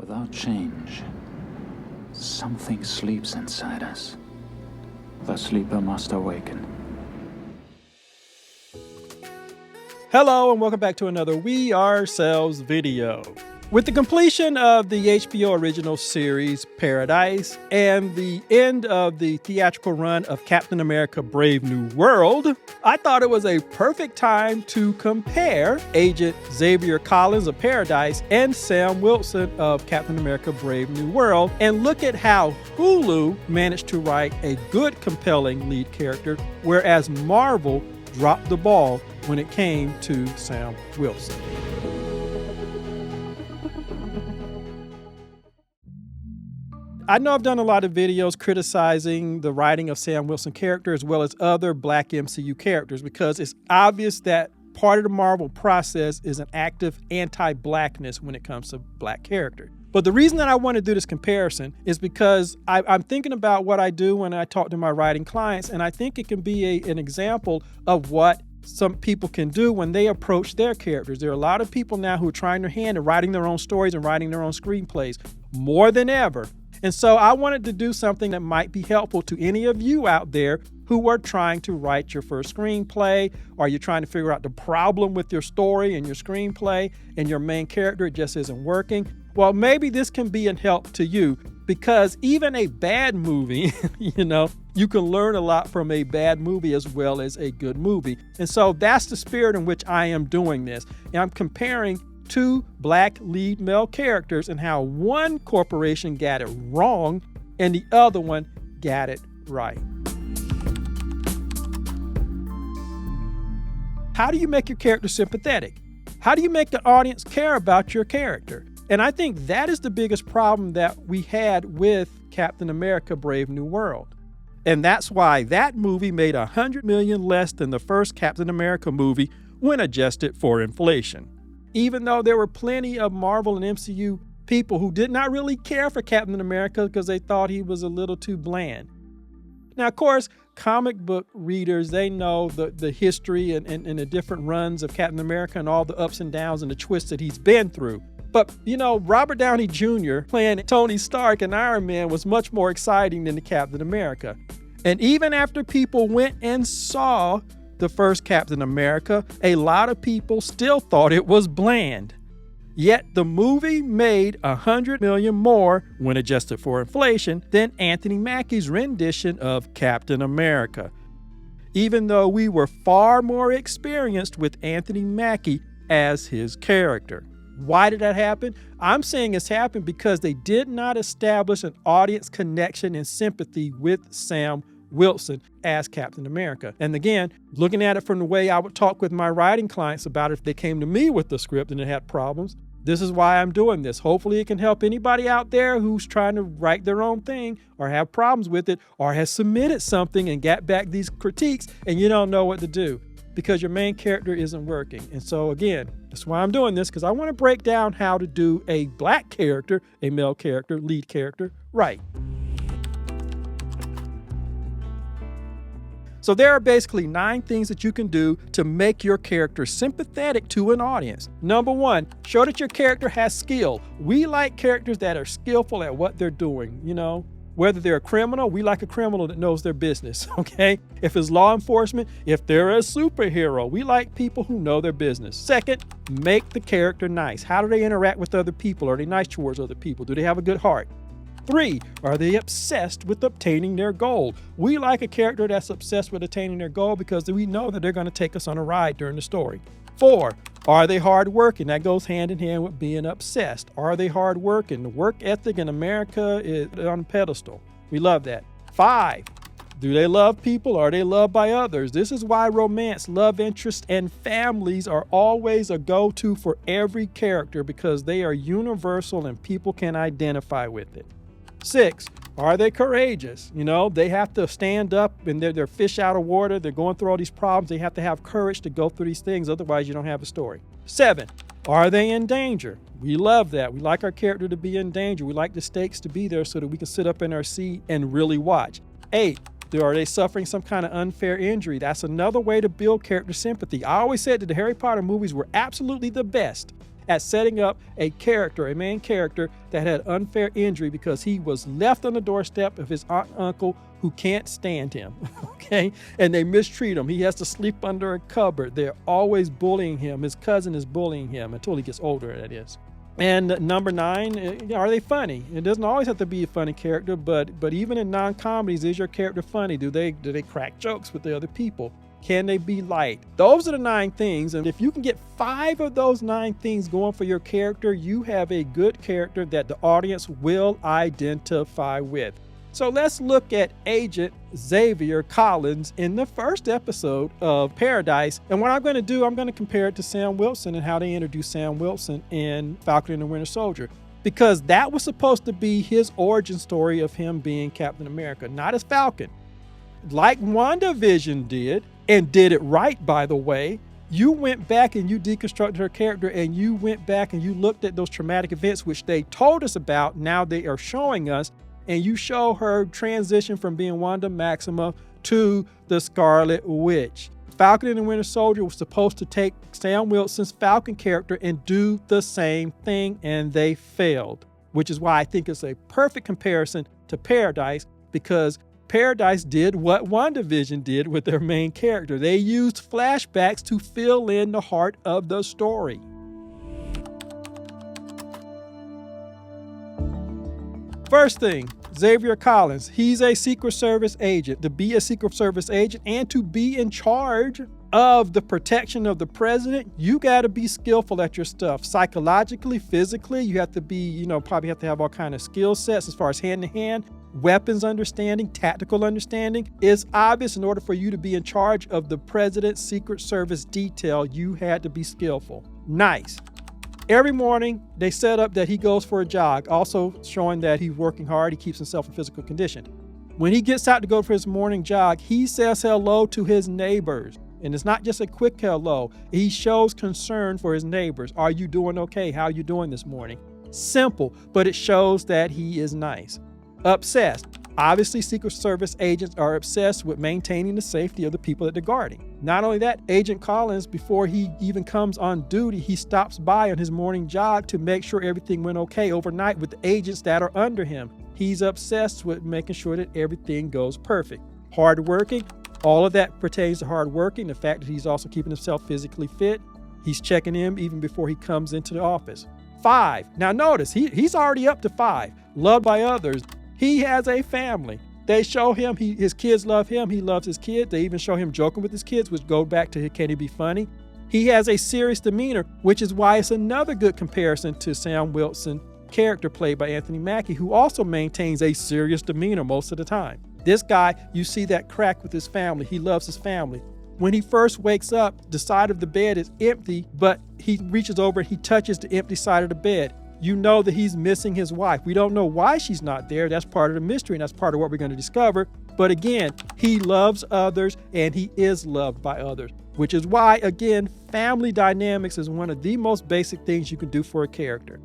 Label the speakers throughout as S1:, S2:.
S1: Without change, something sleeps inside us. The sleeper must awaken.
S2: Hello and welcome back to another We Ourselves video. With the completion of the HBO original series Paradise and the end of the theatrical run of Captain America Brave New World, I thought it was a perfect time to compare Agent Xavier Collins of Paradise and Sam Wilson of Captain America Brave New World and look at how Hulu managed to write a good, compelling lead character, whereas Marvel dropped the ball when it came to Sam Wilson. I know I've done a lot of videos criticizing the writing of Sam Wilson character as well as other Black MCU characters because it's obvious that part of the Marvel process is an active anti-Blackness when it comes to Black character. But the reason that I want to do this comparison is because I'm thinking about what I do when I talk to my writing clients, and I think it can be an example of what some people can do when they approach their characters. There are a lot of people now who are trying their hand at writing their own stories and writing their own screenplays more than ever. And so I wanted to do something that might be helpful to any of you out there who are trying to write your first screenplay, or you're trying to figure out the problem with your story and your screenplay and your main character just isn't working. Well, maybe this can be a help to you because even a bad movie, you can learn a lot from a bad movie as well as a good movie. And so that's the spirit in which I am doing this. And I'm comparing two Black lead male characters and how one corporation got it wrong and the other one got it right. How do you make your character sympathetic? How do you make the audience care about your character? And I think that is the biggest problem that we had with Captain America Brave New World. And that's why that movie made $100 million less than the first Captain America movie when adjusted for inflation. Even though there were plenty of Marvel and MCU people who did not really care for Captain America because they thought he was a little too bland. Now, of course, comic book readers, they know the history and the different runs of Captain America and all the ups and downs and the twists that he's been through. But, Robert Downey Jr. playing Tony Stark and Iron Man was much more exciting than the Captain America. And even after people went and saw the first Captain America, a lot of people still thought it was bland. Yet the movie made $100 million more when adjusted for inflation than Anthony Mackie's rendition of Captain America, even though we were far more experienced with Anthony Mackie as his character. Why did that happen? I'm saying it's happened because they did not establish an audience connection and sympathy with Sam Wilson as Captain America. And again, looking at it from the way I would talk with my writing clients about it if they came to me with the script and it had problems, this is why I'm doing this. Hopefully it can help anybody out there who's trying to write their own thing or have problems with it or has submitted something and got back these critiques and you don't know what to do because your main character isn't working. And so again, that's why I'm doing this, because I want to break down how to do a Black character, a male character, lead character, right. So there are basically 9 things that you can do to make your character sympathetic to an audience. Number 1, show that your character has skill. We like characters that are skillful at what they're doing, Whether they're a criminal, we like a criminal that knows their business, okay? If it's law enforcement, if they're a superhero, we like people who know their business. Second, make the character nice. How do they interact with other people? Are they nice towards other people? Do they have a good heart? 3, are they obsessed with obtaining their goal? We like a character that's obsessed with attaining their goal because we know that they're going to take us on a ride during the story. 4, are they hardworking? That goes hand in hand with being obsessed. Are they hardworking? The work ethic in America is on a pedestal. We love that. 5, do they love people? Are they loved by others? This is why romance, love interest, and families are always a go-to for every character because they are universal and people can identify with it. 6, are they courageous? They have to stand up and they're fish out of water. They're going through all these problems. They have to have courage to go through these things. Otherwise, you don't have a story. 7, are they in danger? We love that. We like our character to be in danger. We like the stakes to be there so that we can sit up in our seat and really watch. 8, are they suffering some kind of unfair injury? That's another way to build character sympathy. I always said that the Harry Potter movies were absolutely the best at setting up a main character that had unfair injury because he was left on the doorstep of his aunt and uncle who can't stand him, okay? And they mistreat him. He has to sleep under a cupboard. They're always bullying him. His cousin is bullying him until he gets older, that is. And number 9, are they funny? It doesn't always have to be a funny character, but even in non-comedies, is your character funny? Do they crack jokes with the other people? Can they be light? Those are the 9 things, and if you can get 5 of those 9 things going for your character, you have a good character that the audience will identify with. So let's look at Agent Xavier Collins in the first episode of Paradise. And what I'm going to do, I'm going to compare it to Sam Wilson and how they introduced Sam Wilson in Falcon and the Winter Soldier. Because that was supposed to be his origin story of him being Captain America, not as Falcon. Like WandaVision did, and did it right, by the way, you went back and you deconstructed her character and you went back and you looked at those traumatic events which they told us about, now they are showing us, and you show her transition from being Wanda Maximoff to the Scarlet Witch. Falcon and the Winter Soldier was supposed to take Sam Wilson's Falcon character and do the same thing, and they failed, which is why I think it's a perfect comparison to Paradise, because Paradise did what WandaVision did with their main character. They used flashbacks to fill in the heart of the story. First thing, Xavier Collins, he's a Secret Service agent. To be a Secret Service agent and to be in charge of the protection of the president, you got to be skillful at your stuff. Psychologically, physically, you have to be, probably have to have all kind of skill sets as far as hand-to-hand, weapons understanding, tactical understanding. It's obvious in order for you to be in charge of the president's Secret Service detail, you had to be skillful. Nice. Every morning, they set up that he goes for a jog, also showing that he's working hard, he keeps himself in physical condition. When he gets out to go for his morning jog, he says hello to his neighbors. And it's not just a quick hello. He shows concern for his neighbors. Are you doing okay? How are you doing this morning? Simple, but it shows that he is nice. Obsessed. Obviously, Secret Service agents are obsessed with maintaining the safety of the people that they're guarding. Not only that, Agent Collins, before he even comes on duty, he stops by on his morning jog to make sure everything went okay overnight with the agents that are under him. He's obsessed with making sure that everything goes perfect. Hardworking, all of that pertains to hardworking. The fact that he's also keeping himself physically fit. He's checking in even before he comes into the office. 5. Now notice, he's already up to 5. Loved by others. He has a family. They show him, his kids love him. He loves his kids. They even show him joking with his kids, which go back to can he be funny? He has a serious demeanor, which is why it's another good comparison to Sam Wilson, character played by Anthony Mackie, who also maintains a serious demeanor most of the time. This guy, you see that crack with his family. He loves his family. When he first wakes up, the side of the bed is empty, but he reaches over and he touches the empty side of the bed. You know that he's missing his wife. We don't know why she's not there. That's part of the mystery, and that's part of what we're going to discover. But again, he loves others, and he is loved by others, which is why, again, family dynamics is one of the most basic things you can do for a character.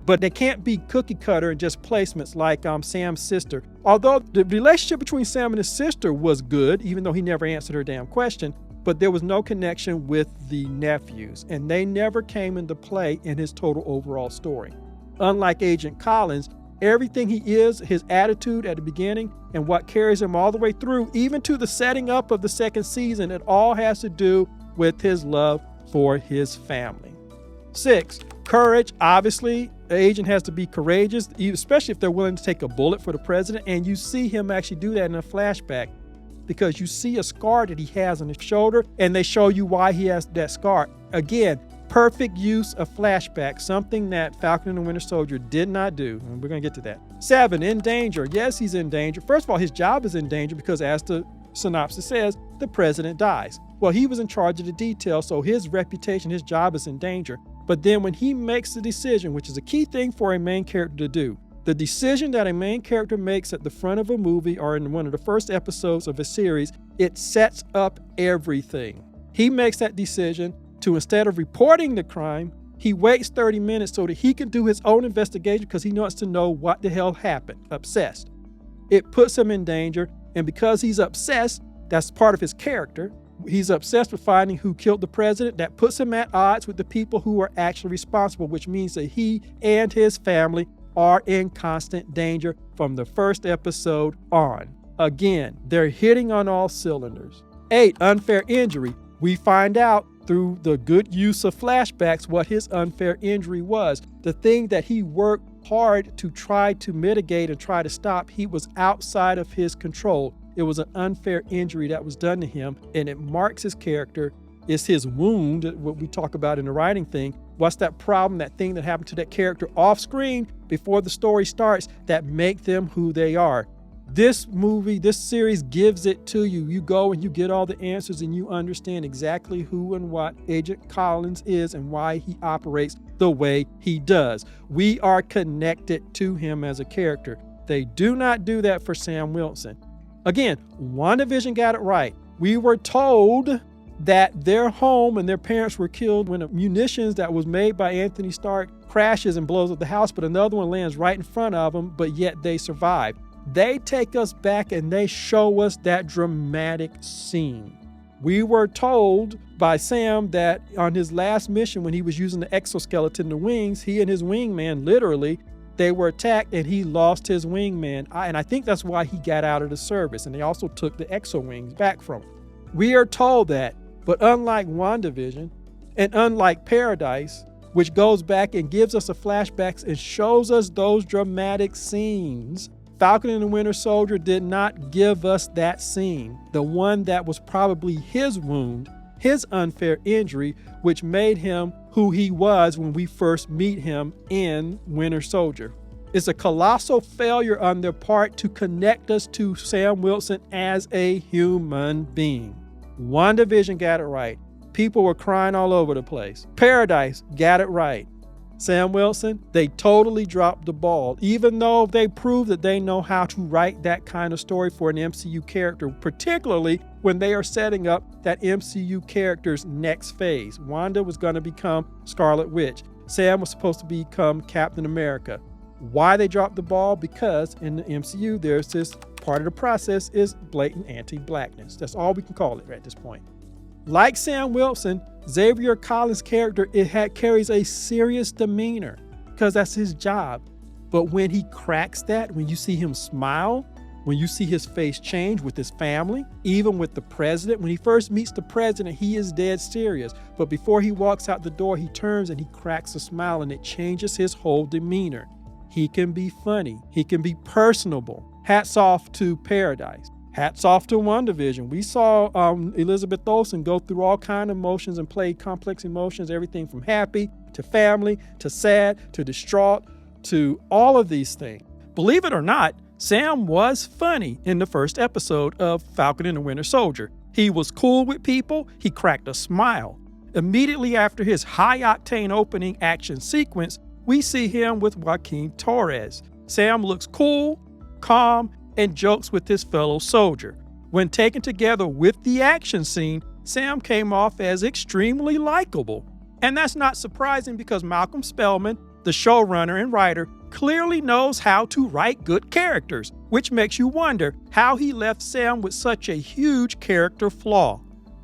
S2: But they can't be cookie cutter and just placements like Sam's sister. Although the relationship between Sam and his sister was good, even though he never answered her damn question, but there was no connection with the nephews, and they never came into play in his total overall story. Unlike Agent Collins, everything he is, his attitude at the beginning, and what carries him all the way through, even to the setting up of the second season, it all has to do with his love for his family. 6, courage. Obviously, the agent has to be courageous, especially if they're willing to take a bullet for the president, and you see him actually do that in a flashback, because you see a scar that he has on his shoulder, and they show you why he has that scar. Again, perfect use of flashback, something that Falcon and the Winter Soldier did not do, and we're going to get to that. 7, in danger. Yes, he's in danger. First of all, his job is in danger because, as the synopsis says, the president dies. Well, he was in charge of the details, so his reputation, his job is in danger. But then when he makes the decision, which is a key thing for a main character to do, the decision that a main character makes at the front of a movie or in one of the first episodes of a series, it sets up everything. He makes that decision to, instead of reporting the crime, he waits 30 minutes so that he can do his own investigation because he wants to know what the hell happened. Obsessed. It puts him in danger, and because he's obsessed, that's part of his character. He's obsessed with finding who killed the president. That puts him at odds with the people who are actually responsible, which means that he and his family are in constant danger from the first episode on. Again, they're hitting on all cylinders. 8, unfair injury. We find out through the good use of flashbacks what his unfair injury was. The thing that he worked hard to try to mitigate and try to stop, he was outside of his control. It was an unfair injury that was done to him, and it marks his character. It's his wound, what we talk about in the writing thing. What's that problem, that thing that happened to that character off screen before the story starts that make them who they are? This movie, this series gives it to you. You go and you get all the answers and you understand exactly who and what Agent Collins is and why he operates the way he does. We are connected to him as a character. They do not do that for Sam Wilson. Again, WandaVision got it right. We were told that their home and their parents were killed when a munitions that was made by Anthony Stark crashes and blows up the house, but another one lands right in front of them, but yet they survive. They take us back and they show us that dramatic scene. We were told by Sam that on his last mission, when he was using the exoskeleton, the wings, he and his wingman, literally, they were attacked and he lost his wingman. And I think that's why he got out of the service. And they also took the exo wings back from him. We are told that, but unlike WandaVision and unlike Paradise, which goes back and gives us a flashbacks and shows us those dramatic scenes, Falcon and the Winter Soldier did not give us that scene, the one that was probably his wound, his unfair injury, which made him who he was when we first meet him in Winter Soldier. It's a colossal failure on their part to connect us to Sam Wilson as a human being. WandaVision got it right. People were crying all over the place. Paradise got it right. Sam Wilson, they totally dropped the ball, even though they proved that they know how to write that kind of story for an MCU character, particularly when they are setting up that MCU character's next phase. Wanda was going to become Scarlet Witch. Sam was supposed to become Captain America. Why they dropped the ball? Because in the MCU, there's this part of the process is blatant anti-blackness. That's all we can call it at this point. Like Sam Wilson, Xavier Collins' character, carries a serious demeanor because that's his job. But when he cracks that, when you see him smile, when you see his face change with his family, even with the president, when he first meets the president, he is dead serious. But before he walks out the door, he turns and he cracks a smile and it changes his whole demeanor. He can be funny. He can be personable. Hats off to Paradise. Hats off to WandaVision. We saw Elizabeth Olsen go through all kinds of emotions and play complex emotions, everything from happy to family to sad to distraught to all of these things. Believe it or not, Sam was funny in the first episode of Falcon and the Winter Soldier. He was cool with people. He cracked a smile. Immediately after his high-octane opening action sequence, we see him with Joaquin Torres. Sam looks cool, calm, and jokes with his fellow soldier. When taken together with the action scene, Sam came off as extremely likable. And that's not surprising because Malcolm Spellman, the showrunner and writer, clearly knows how to write good characters, which makes you wonder how he left Sam with such a huge character flaw.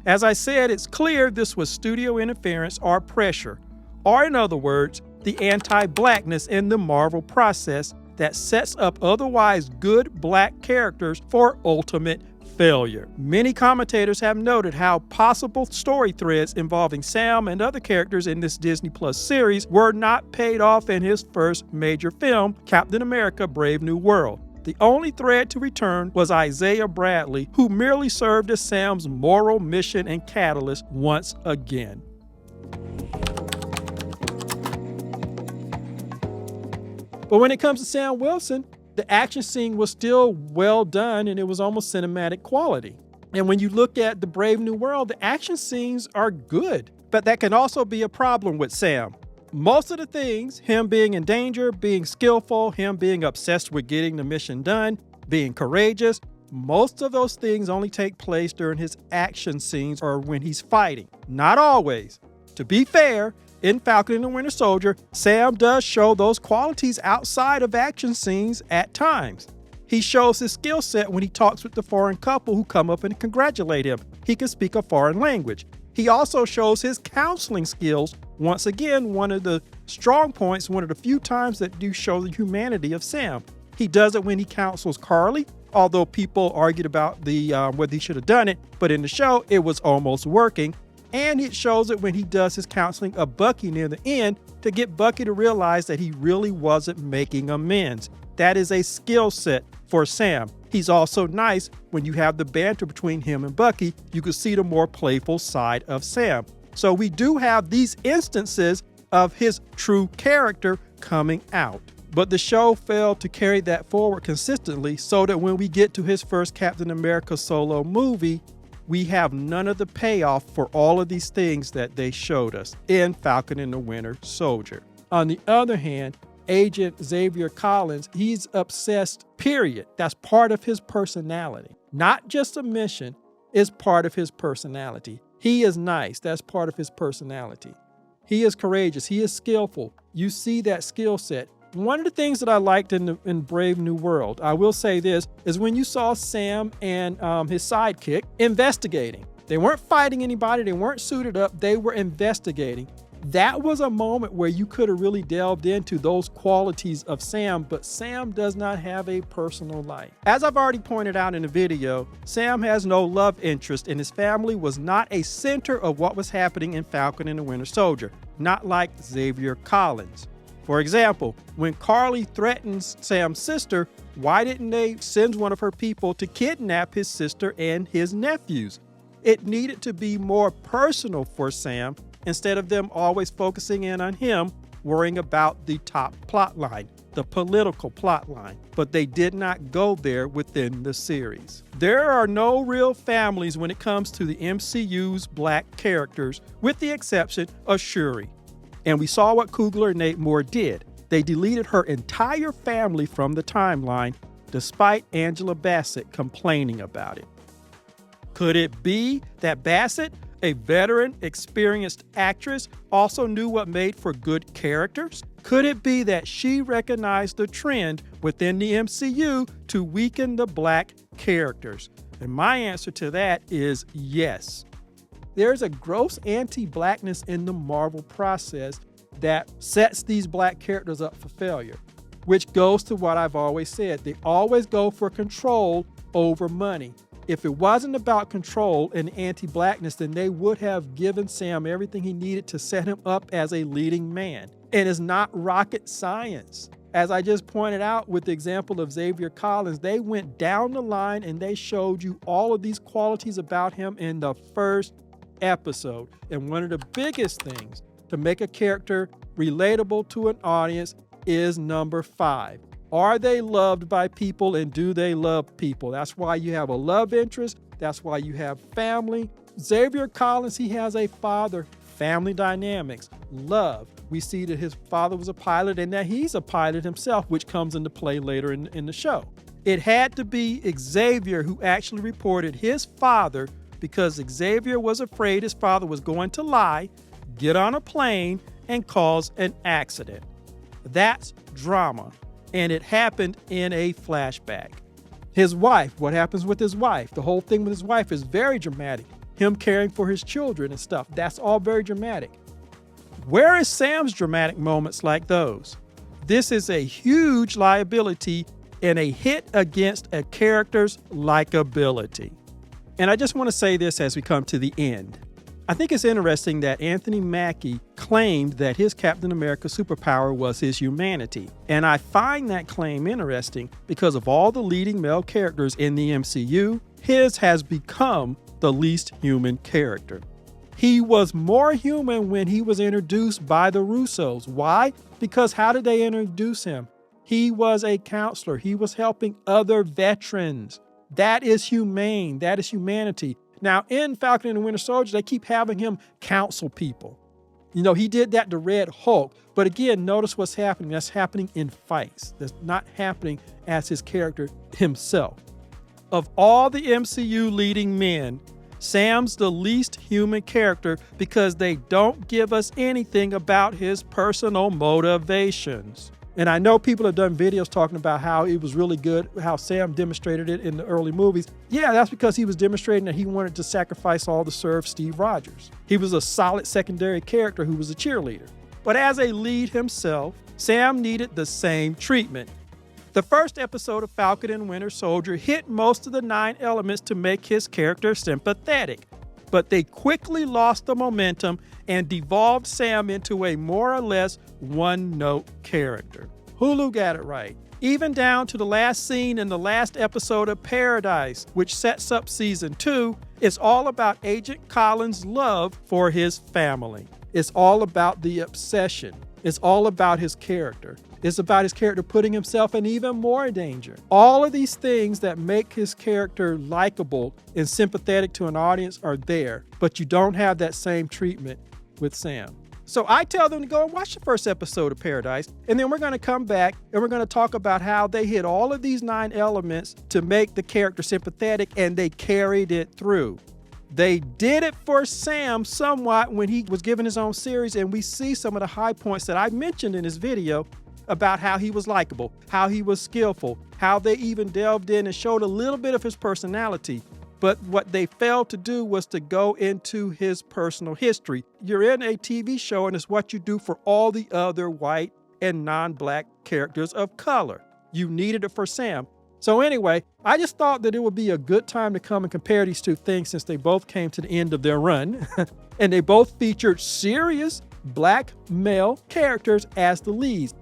S2: As I said, it's clear this was studio interference or pressure, or in other words, the anti-blackness in the Marvel process that sets up otherwise good black characters for ultimate failure. Many commentators have noted how possible story threads involving Sam and other characters in this Disney Plus series were not paid off in his first major film, Captain America: Brave New World. The only thread to return was Isaiah Bradley, who merely served as Sam's moral mission and catalyst once again. But when it comes to Sam Wilson, the action scene was still well done and it was almost cinematic quality. And when you look at the Brave New World, the action scenes are good, but that can also be a problem with Sam. Most of the things, him being in danger, being skillful, him being obsessed with getting the mission done, being courageous, most of those things only take place during his action scenes or when he's fighting. Not always. To be fair, in Falcon and the Winter Soldier, Sam does show those qualities outside of action scenes at times. He shows his skill set when he talks with the foreign couple who come up and congratulate him. he can speak a foreign language. He also shows his counseling skills. Once again, one of the strong points, one of the few times that do show the humanity of Sam. He does it when he counsels Carly, although people argued about whether he should have done it, but in the show, it was almost working. And it shows it when he does his counseling of Bucky near the end to get Bucky to realize that he really wasn't making amends. That is a skill set for Sam. He's also nice when you have the banter between him and Bucky. You can see the more playful side of Sam. So we do have these instances of his true character coming out. But the show failed to carry that forward consistently, so that when we get to his first Captain America solo movie, we have none of the payoff for all of these things that they showed us in Falcon and the Winter Soldier. On the other hand, Agent Xavier Collins, he's obsessed, period. That's part of his personality. Not just a mission, it's part of his personality. He is nice. That's part of his personality. He is courageous. He is skillful. You see that skill set. One of the things that I liked in Brave New World, I will say this, is when you saw Sam and his sidekick investigating. They weren't fighting anybody. They weren't suited up. They were investigating. That was a moment where you could have really delved into those qualities of Sam, but Sam does not have a personal life. As I've already pointed out in the video, Sam has no love interest, and his family was not a center of what was happening in Falcon and the Winter Soldier, not like Xavier Collins. For example, when Carly threatens Sam's sister, why didn't they send one of her people to kidnap his sister and his nephews? It needed to be more personal for Sam instead of them always focusing in on him, worrying about the top plot line, the political plot line. But they did not go there within the series. There are no real families when it comes to the MCU's black characters, with the exception of Shuri. And we saw what Coogler and Nate Moore did. They deleted her entire family from the timeline, despite Angela Bassett complaining about it. Could it be that Bassett, a veteran, experienced actress, also knew what made for good characters? Could it be that she recognized the trend within the MCU to weaken the black characters? And my answer to that is yes. There's a gross anti-blackness in the Marvel process that sets these black characters up for failure, which goes to what I've always said. They always go for control over money. If it wasn't about control and anti-blackness, then they would have given Sam everything he needed to set him up as a leading man. And it's not rocket science. As I just pointed out with the example of Xavier Collins, they went down the line and they showed you all of these qualities about him in the first episode. And one of the biggest things to make a character relatable to an audience is number 5. Are they loved by people, and do they love people? That's why you have a love interest. That's why you have family. Xavier Collins, he has a father, family dynamics, love. We see that his father was a pilot and that he's a pilot himself, which comes into play later in the show. It had to be Xavier who actually reported his father, because Xavier was afraid his father was going to lie, get on a plane, and cause an accident. That's drama. And it happened in a flashback. His wife, what happens with his wife? The whole thing with his wife is very dramatic. Him caring for his children and stuff, that's all very dramatic. Where is Sam's dramatic moments like those? This is a huge liability and a hit against a character's likability. And I just want to say this as we come to the end. I think it's interesting that Anthony Mackie claimed that his Captain America superpower was his humanity. And I find that claim interesting because of all the leading male characters in the MCU, his has become the least human character. He was more human when he was introduced by the Russos. Why? Because how did they introduce him? He was a counselor. He was helping other veterans. That is humane. That is humanity. Now, in Falcon and the Winter Soldier, they keep having him counsel people. You know, he did that to Red Hulk. But again, notice what's happening. That's happening in fights. That's not happening as his character himself. Of all the MCU leading men, Sam's the least human character because they don't give us anything about his personal motivations. And I know people have done videos talking about how it was really good, how Sam demonstrated it in the early movies. Yeah, that's because he was demonstrating that he wanted to sacrifice all to serve Steve Rogers. He was a solid secondary character who was a cheerleader. But as a lead himself, Sam needed the same treatment. The first episode of Falcon and Winter Soldier hit most of the 9 elements to make his character sympathetic, but they quickly lost the momentum and devolved Sam into a more or less one-note character. Hulu got it right, even down to the last scene in the last episode of Paradise, which sets up season 2. It's all about Agent Collins' love for his family. It's all about the obsession. It's all about his character. It's about his character putting himself in even more danger. All of these things that make his character likable and sympathetic to an audience are there, but you don't have that same treatment with Sam. So I tell them to go and watch the first episode of Paradise, and then we're going to come back and we're going to talk about how they hit all of these 9 elements to make the character sympathetic, and they carried it through. They did it for Sam somewhat when he was given his own series, and we see some of the high points that I mentioned in this video about how he was likable, how he was skillful, how they even delved in and showed a little bit of his personality. But what they failed to do was to go into his personal history. You're in a TV show, and it's what you do for all the other white and non-black characters of color. You needed it for Sam. So anyway, I just thought that it would be a good time to come and compare these two things, since they both came to the end of their run. And they both featured serious black male characters as the leads.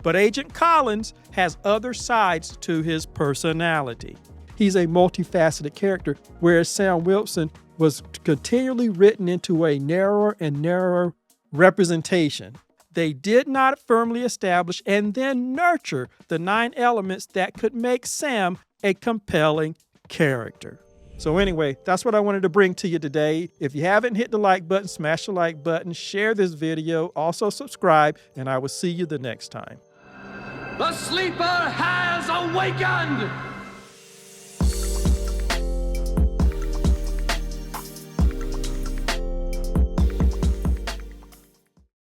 S2: But Agent Collins has other sides to his personality. He's a multifaceted character, whereas Sam Wilson was continually written into a narrower and narrower representation. They did not firmly establish and then nurture the 9 elements that could make Sam a compelling character. So anyway, that's what I wanted to bring to you today. If you haven't hit the like button, smash the like button, share this video, also subscribe, and I will see you the next time.
S3: The sleeper has awakened!